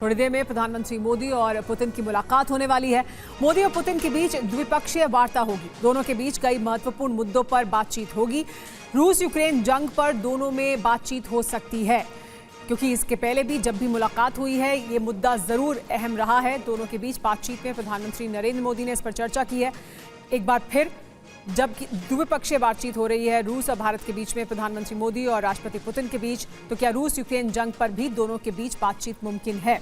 थोड़ी देर में प्रधानमंत्री मोदी और पुतिन की मुलाकात होने वाली है। मोदी और पुतिन के बीच द्विपक्षीय वार्ता होगी। दोनों के बीच कई महत्वपूर्ण मुद्दों पर बातचीत होगी। रूस यूक्रेन जंग पर दोनों में बातचीत हो सकती है, क्योंकि इसके पहले भी जब भी मुलाकात हुई है ये मुद्दा जरूर अहम रहा है। दोनों के बीच बातचीत में प्रधानमंत्री नरेंद्र मोदी ने इस पर चर्चा की है। एक बार फिर जब द्विपक्षीय बातचीत हो रही है रूस और भारत के बीच में, प्रधानमंत्री मोदी और राष्ट्रपति पुतिन के बीच, तो क्या रूस यूक्रेन जंग पर भी दोनों के बीच बातचीत मुमकिन है?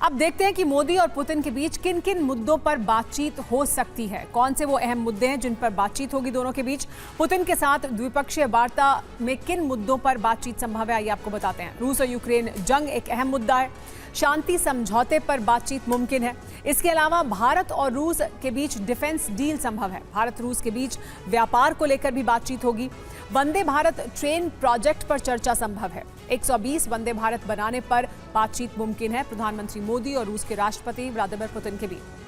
अब देखते हैं कि मोदी और पुतिन के बीच किन किन मुद्दों पर बातचीत हो सकती है। कौन से वो अहम मुद्दे हैं जिन पर बातचीत होगी दोनों के बीच। पुतिन के साथ द्विपक्षीय वार्ता में किन मुद्दों पर बातचीत संभव है, आइए आपको बताते हैं। रूस और यूक्रेन जंग एक अहम मुद्दा है। शांति समझौते पर बातचीत मुमकिन है। इसके अलावा भारत और रूस के बीच डिफेंस डील संभव है। भारत रूस के बीच व्यापार को लेकर भी बातचीत होगी। वंदे भारत ट्रेन प्रोजेक्ट पर चर्चा संभव है। 120 वंदे भारत बनाने पर बातचीत मुमकिन है प्रधानमंत्री मोदी और रूस के राष्ट्रपति व्लादिमीर पुतिन के बीच।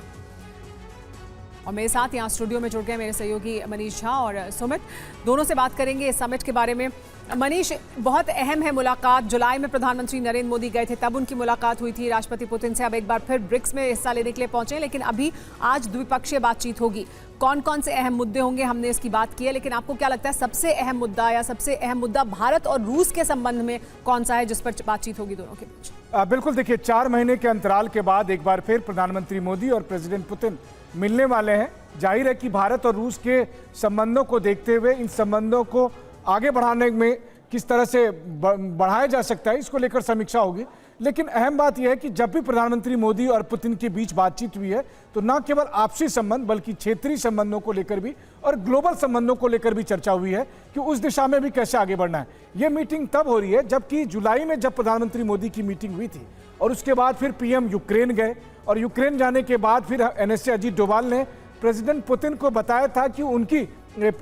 और मेरे साथ यहाँ स्टूडियो में जुड़ गए मेरे सहयोगी मनीष झा और सुमित, दोनों से बात करेंगे इस समिट के बारे में। मनीष, बहुत अहम है मुलाकात। जुलाई में प्रधानमंत्री नरेंद्र मोदी गए थे, तब उनकी मुलाकात हुई थी राष्ट्रपति पुतिन से। अब एक बार फिर ब्रिक्स में हिस्सा लेने के लिए पहुंचे, लेकिन अभी आज द्विपक्षीय बातचीत होगी। कौन कौन से अहम मुद्दे होंगे हमने इसकी बात की है, लेकिन आपको क्या लगता है सबसे अहम मुद्दा या सबसे अहम मुद्दा भारत और रूस के संबंध में कौन सा है जिस पर बातचीत होगी दोनों के बीच? बिल्कुल, देखिए 4 महीने के अंतराल के बाद एक बार फिर प्रधानमंत्री मोदी और प्रेसिडेंट पुतिन मिलने वाले हैं। जाहिर है कि भारत और रूस के संबंधों को देखते हुए इन संबंधों को आगे बढ़ाने में किस तरह से बढ़ाया जा सकता है, इसको लेकर समीक्षा होगी। लेकिन अहम बात यह है कि जब भी प्रधानमंत्री मोदी और पुतिन के बीच बातचीत हुई है तो न केवल आपसी संबंध बल्कि क्षेत्रीय संबंधों को लेकर भी और ग्लोबल संबंधों को लेकर भी चर्चा हुई है कि उस दिशा में भी कैसे आगे बढ़ना है। यह मीटिंग तब हो रही है जबकि जुलाई में जब प्रधानमंत्री मोदी की मीटिंग हुई थी और उसके बाद फिर पीएम यूक्रेन गए और यूक्रेन जाने के बाद फिर एनएसए अजीत डोभाल ने प्रेसिडेंट पुतिन को बताया था कि उनकी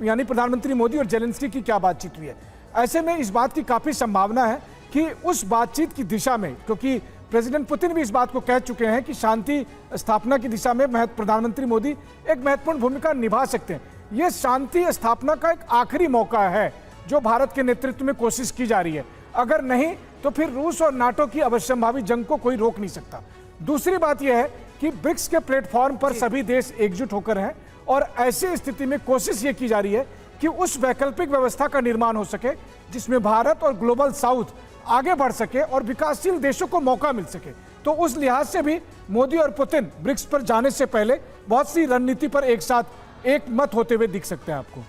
यानी प्रधानमंत्री मोदी और जेलेंस्की की क्या बातचीत हुई है। ऐसे में इस बात की काफ़ी संभावना है कि उस बातचीत की दिशा में, क्योंकि प्रेसिडेंट पुतिन भी इस बात को कह चुके हैं कि शांति स्थापना की दिशा में प्रधानमंत्री मोदी एक महत्वपूर्ण भूमिका निभा सकते हैं। ये शांति स्थापना का एक आखिरी मौका है जो भारत के नेतृत्व में कोशिश की जा रही है। अगर नहीं तो फिर रूस और नाटो की अवश्यंभावी जंग को कोई रोक नहीं सकता। दूसरी बात यह है कि ब्रिक्स के प्लेटफॉर्म पर सभी देश एकजुट होकर हैं और ऐसी स्थिति में कोशिश ये की जा रही है कि उस वैकल्पिक व्यवस्था का निर्माण हो सके जिसमें भारत और ग्लोबल साउथ आगे बढ़ सके और विकासशील देशों को मौका मिल सके। तो उस लिहाज से भी मोदी और पुतिन ब्रिक्स पर जाने से पहले बहुत सी रणनीति पर एक साथ एक मत होते हुए दिख सकते हैं आपको।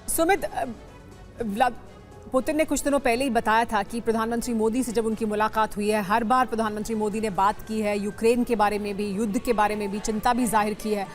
सुमित, पुतिन ने कुछ दिनों पहले ही बताया था कि प्रधानमंत्री मोदी से जब उनकी मुलाकात हुई है, हर बार प्रधानमंत्री मोदी ने बात की है, यूक्रेन के बारे में भी, युद्ध के बारे में भी चिंता भी जाहिर की है।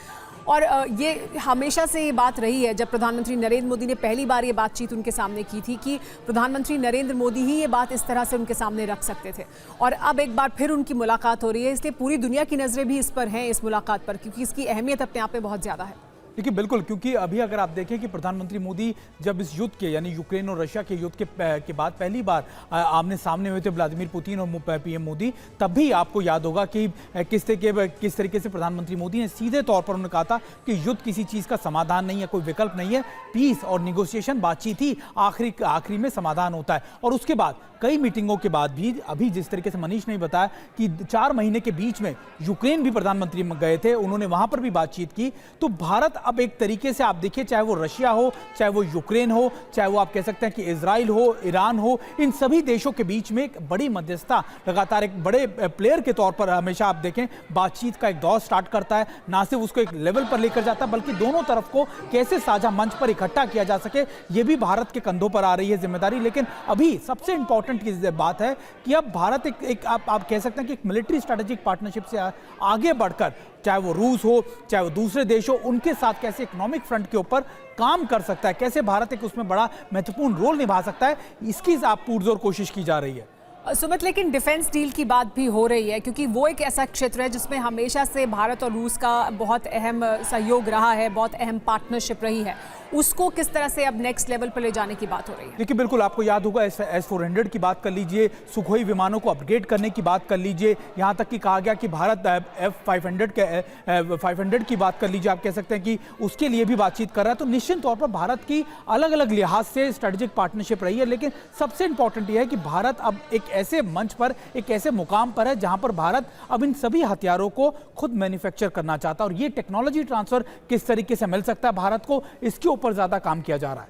और ये हमेशा से ये बात रही है, जब प्रधानमंत्री नरेंद्र मोदी ने पहली बार ये बातचीत उनके सामने की थी कि प्रधानमंत्री नरेंद्र मोदी ही ये बात इस तरह से उनके सामने रख सकते थे। और अब एक बार फिर उनकी मुलाकात हो रही है, इसलिए पूरी दुनिया की नज़रें भी इस पर हैं, इस मुलाकात पर, क्योंकि इसकी अहमियत अपने आप में बहुत ज़्यादा है। देखिए बिल्कुल, क्योंकि अभी अगर आप देखें कि प्रधानमंत्री मोदी जब इस युद्ध के यानी यूक्रेन और रशिया के युद्ध के बाद पहली बार आमने सामने हुए थे व्लादिमीर पुतिन और पीएम मोदी, तब भी आपको याद होगा कि किस तरीके से प्रधानमंत्री मोदी ने सीधे तौर पर उन्होंने कहा था कि युद्ध किसी चीज़ का समाधान नहीं है, कोई विकल्प नहीं है, पीस और निगोशिएशन बातचीत ही आखिरी में समाधान होता है। और उसके बाद कई मीटिंगों के बाद भी अभी जिस तरीके से मनीष ने बताया कि 4 महीने के बीच में यूक्रेन भी प्रधानमंत्री गए थे, उन्होंने वहां पर भी बातचीत की। तो भारत अब एक तरीके से आप देखिए, चाहे वो रशिया हो, चाहे वो यूक्रेन हो, चाहे वो आप कह सकते हैं कि इजराइल हो, ईरान हो, इन सभी देशों के बीच में एक बड़ी मध्यस्थता लगातार एक बड़े प्लेयर के तौर पर हमेशा आप देखें बातचीत का एक दौर स्टार्ट करता है। ना सिर्फ उसको एक लेवल पर लेकर जाता बल्कि दोनों तरफ को कैसे साझा मंच पर इकट्ठा किया जा सके, ये भी भारत के कंधों पर आ रही है जिम्मेदारी। लेकिन अभी सबसे इंपॉर्टेंट की बात है कि अब भारत एक आप कह सकते हैं कि एक मिलिट्री स्ट्रेटेजिक पार्टनरशिप से आगे बढ़कर, चाहे वो रूस हो चाहे वो दूसरे देश हो, उनके साथ कैसे इकोनॉमिक फ्रंट के ऊपर काम कर सकता है, कैसे भारत एक उसमें बड़ा महत्वपूर्ण रोल निभा सकता है, इसकी आप पुरजोर कोशिश की जा रही है। सुमित, लेकिन डिफेंस डील की बात भी हो रही है, क्योंकि वो एक ऐसा क्षेत्र है जिसमें हमेशा से भारत और रूस का बहुत अहम सहयोग रहा है, बहुत अहम पार्टनरशिप रही है। उसको किस तरह से अब नेक्स्ट लेवल पर ले जाने की बात हो रही है। देखिए बिल्कुल आपको याद होगा S-400 की बात कर लीजिए, सुखोई विमानों को अपग्रेड करने की बात कर लीजिए, यहां तक कि कहा गया कि भारत F-500 की बात कर लीजिए, आप कह सकते हैं कि उसके लिए भी बातचीत कर रहा है। तो निश्चित तौर पर भारत की अलग अलग लिहाज से स्ट्रेटेजिक पार्टनरशिप रही है, लेकिन सबसे इंपॉर्टेंट यह है कि भारत अब एक ऐसे मंच पर, एक ऐसे मुकाम पर है जहां पर भारत अब इन सभी हथियारों को खुद मैन्युफैक्चर करना चाहता है, और ये टेक्नोलॉजी ट्रांसफर किस तरीके से मिल सकता है भारत को, इसके ऊपर ज्यादा काम किया जा रहा है।